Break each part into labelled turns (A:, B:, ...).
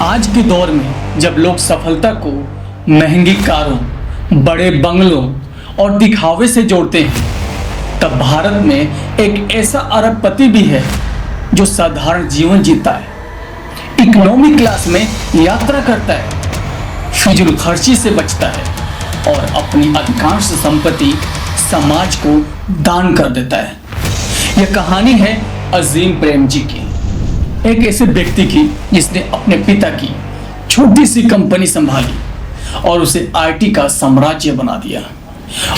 A: आज के दौर में जब लोग सफलता को महंगी कारों, बड़े बंगलों और दिखावे से जोड़ते हैं, तब भारत में एक ऐसा अरबपति भी है जो साधारण जीवन जीता है, इकोनॉमी क्लास में यात्रा करता है, फिजूल खर्ची से बचता है और अपनी अधिकांश संपत्ति समाज को दान कर देता है। यह कहानी है अजीम प्रेमजी की, एक ऐसे व्यक्ति की जिसने अपने पिता की छोटी सी कंपनी संभाली और उसे आईटी का साम्राज्य बना दिया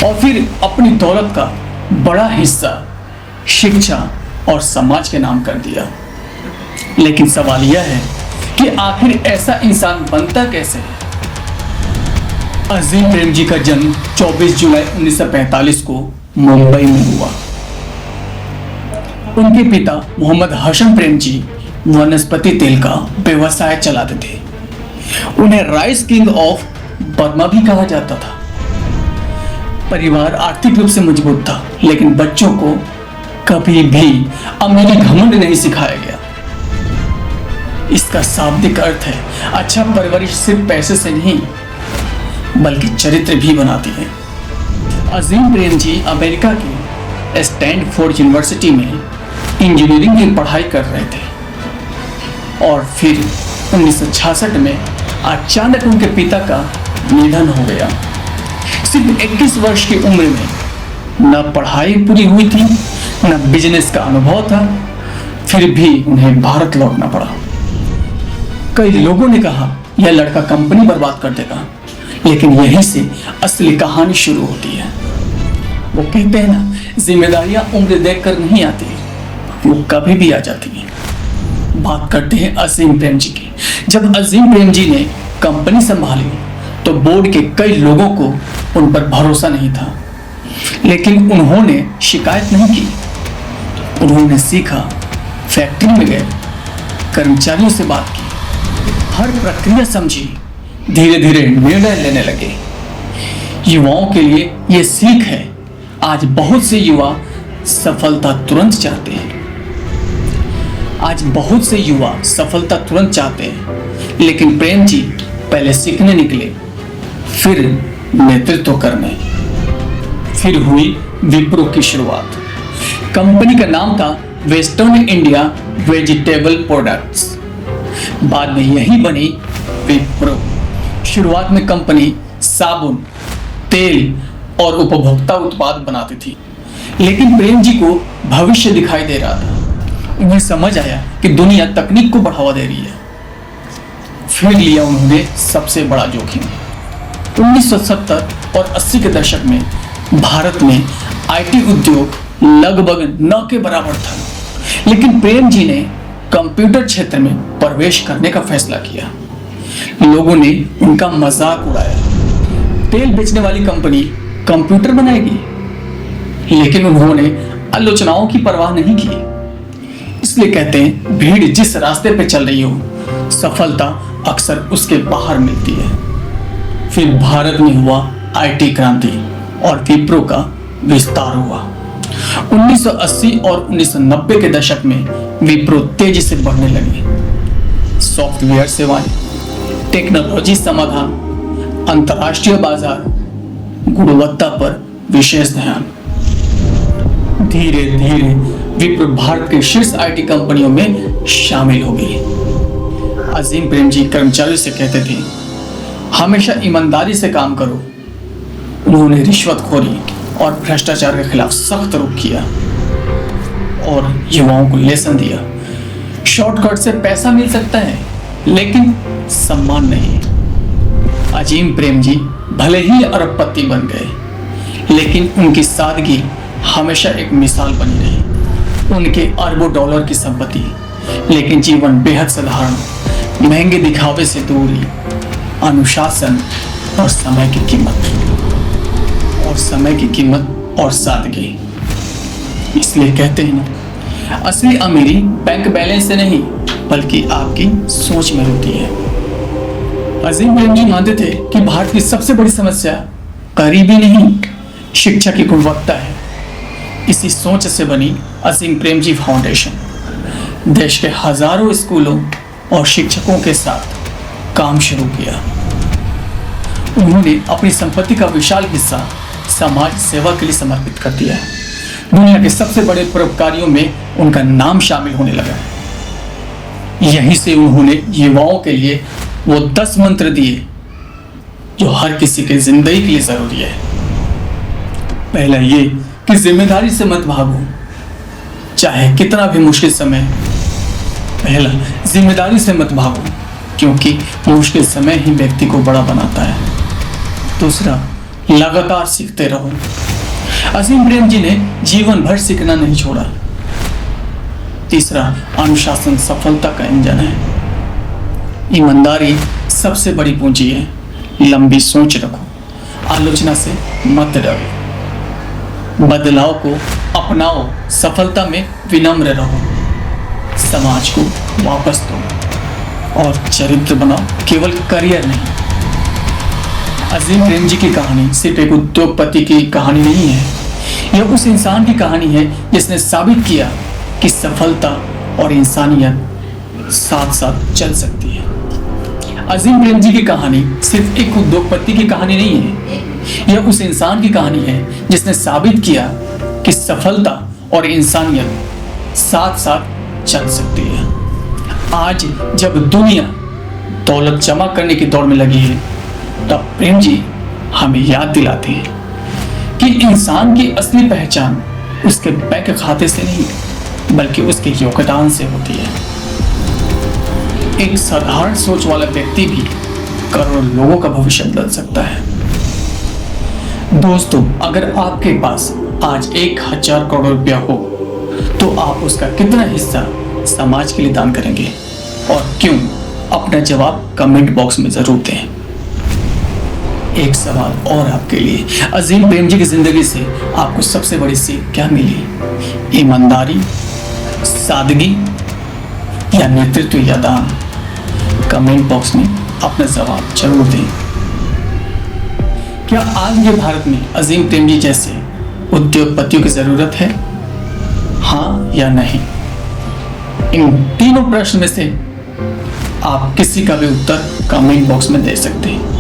A: और फिर अपनी दौलत का बड़ा हिस्सा शिक्षा और समाज के नाम कर दिया। लेकिन सवाल यह है कि आखिर ऐसा इंसान बनता कैसे है? अजीम प्रेमजी का जन्म 24 जुलाई 1945 को मुंबई में हुआ। उनके पिता मोहम्मद हसन प्रेमजी वनस्पति तेल का व्यवसाय चलाते थे। उन्हें राइस किंग ऑफ बर्मा भी कहा जाता था। परिवार आर्थिक रूप से मजबूत था, लेकिन बच्चों को कभी भी अमीरी घमंड नहीं सिखाया गया। इसका शाब्दिक अर्थ है अच्छा परवरिश सिर्फ पैसे से नहीं बल्कि चरित्र भी बनाती है। अजीम प्रेमजी अमेरिका की स्टैनफोर्ड यूनिवर्सिटी में इंजीनियरिंग की पढ़ाई कर रहे थे और फिर 1966 में अचानक उनके पिता का निधन हो गया। सिर्फ 21 वर्ष की उम्र में न पढ़ाई पूरी हुई थी, न बिजनेस का अनुभव था, फिर भी उन्हें भारत लौटना पड़ा। कई लोगों ने कहा यह लड़का कंपनी बर्बाद कर देगा, लेकिन यहीं से असली कहानी शुरू होती है। वो कहते हैं ना, जिम्मेदारियां उम्र देखकर नहीं आती, वो कभी भी आ जाती हैं। बात करते हैं अजीम प्रेमजी की। जब अजीम प्रेमजी ने कंपनी संभाली तो बोर्ड के कई लोगों को उन पर भरोसा नहीं था, लेकिन उन्होंने शिकायत नहीं की। उन्होंने सीखा, फैक्ट्री में गए, कर्मचारियों से बात की, हर प्रक्रिया समझी, धीरे धीरे निर्णय लेने लगे। युवाओं के लिए यह सीख है। आज बहुत से युवा सफलता तुरंत चाहते हैं। लेकिन प्रेमजी पहले सीखने निकले, फिर नेतृत्व करने, फिर हुई विप्रो की शुरुआत। कंपनी का नाम था वेस्टर्न इंडिया वेजिटेबल प्रोडक्ट्स, बाद में यही बनी विप्रो। शुरुआत में कंपनी साबुन, तेल और उपभोक्ता उत्पाद बनाती थी, लेकिन प्रेमजी को भविष्य दिखाई दे रहा था। उन्हें समझ आया कि दुनिया तकनीक को बढ़ावा दे रही है। फिर लिया उन्होंने सबसे बड़ा जोखिम। 1970 और 80 के दशक में भारत में आईटी उद्योग लगभग न के बराबर था, लेकिन प्रेमजी ने कंप्यूटर क्षेत्र में प्रवेश करने का फैसला किया। लोगों ने उनका मजाक उड़ाया, तेल बेचने वाली कंपनी कंप्यूटर बनाएगी, लेकिन उन्होंने आलोचनाओं की परवाह नहीं की। इसलिए कहते हैं, भीड़ जिस रास्ते पे चल रही हो, सफलता अक्सर उसके बाहर मिलती है। फिर भारत में हुआ आईटी क्रांति और विप्रो का विस्तार हुआ। 1980 और 1990 के दशक में विप्रो तेजी से बढ़ने लगी। सॉफ्टवेयर सेवाएं, टेक्नोलॉजी समाधान, अंतर्राष्ट्रीय बाजार, गुणवत्ता पर विशेष ध्यान। धीरे धीरे विप्रो भारत के शीर्ष आईटी कंपनियों में शामिल हो गई। अजीम प्रेमजी कर्मचारियों से कहते थे, हमेशा ईमानदारी से काम करो। उन्होंने रिश्वतखोरी और भ्रष्टाचार के खिलाफ सख्त रुख किया और युवाओं को लेसन दिया। शॉर्टकट से पैसा मिल सकता है, लेकिन सम्मान नहीं। अजीम प्रेमजी भले ही अरबपति बन गए, लेकिन उनकी सादगी हमेशा एक मिसाल बनी रही। उनके अरबों डॉलर की संपत्ति, लेकिन जीवन बेहद साधारण। महंगे दिखावे से दूरी, अनुशासन और समय की कीमत और सादगी। इसलिए कहते हैं ना, असली अमीरी बैंक बैलेंस से नहीं बल्कि आपकी सोच में होती है। अजीम प्रेमजी मानते थे कि भारत की सबसे बड़ी समस्या गरीबी नहीं, शिक्षा की गुणवत्ता है। इसी सोच से बनी अजीम प्रेमजी फाउंडेशन। देश के हजारों स्कूलों और शिक्षकों के साथ काम शुरू किया। उन्होंने अपनी संपत्ति का विशाल हिस्सा समाज सेवा के लिए समर्पित कर दिया। दुनिया के सबसे बड़े परोपकारियों में उनका नाम शामिल होने लगा। यहीं से उन्होंने युवाओं के लिए वो 10 मंत्र दिए जो हर किसी के जिंदगी के लिए जरूरी है। पहला ये कि जिम्मेदारी से मत भागो, चाहे कितना भी मुश्किल समय। पहला, जिम्मेदारी से मत भागो, क्योंकि मुश्किल समय ही व्यक्ति को बड़ा बनाता है। दूसरा, लगातार सीखते रहो। असीम प्रेमजी ने जीवन भर सीखना नहीं छोड़ा। तीसरा, अनुशासन सफलता का इंजन है। ईमानदारी सबसे बड़ी पूंजी है। लंबी सोच रखो, आलोचना से मत डरो। बदलाव को अपनाओ, सफलता में विनम्र रहो। समाज को वापस दो और चरित्र बनाओ, केवल करियर नहीं। अजीम प्रेमजी की कहानी सिर्फ एक उद्योगपति की कहानी नहीं है, यह उस इंसान की कहानी है जिसने साबित किया कि सफलता और इंसानियत साथ साथ चल सकती है। अजीम प्रेमजी की कहानी सिर्फ एक उद्योगपति की कहानी नहीं है, यह उस इंसान की कहानी है जिसने साबित किया कि सफलता और इंसानियत साथ साथ चल सकती है। आज जब दुनिया दौलत जमा करने की दौड़ में लगी है, तब प्रेमजी हमें याद दिलाते हैं कि इंसान की असली पहचान उसके बैंक खाते से नहीं, बल्कि उसके योगदान से होती है। एक साधारण सोच वाला व्यक्ति भी करोड़ों लोगों का भविष्य बदल सकता है। दोस्तों, अगर आपके पास आज 1000 करोड़ रुपया हो, तो आप उसका कितना हिस्सा समाज के लिए दान करेंगे और क्यों? अपना जवाब कमेंट बॉक्स में जरूर दें। एक सवाल और आपके लिए, अजीम प्रेमजी की जिंदगी से आपको सबसे बड़ी सीख क्या मिली? ईमानदारी, सादगी या नेतृत्व या दान? कमेंट बॉक्स में अपना जवाब जरूर दें। क्या आज के भारत में अजीम प्रेमजी जैसे उद्योगपतियों की जरूरत है? हाँ या नहीं? इन तीनों प्रश्न में से आप किसी का भी उत्तर कमेंट बॉक्स में दे सकते हैं।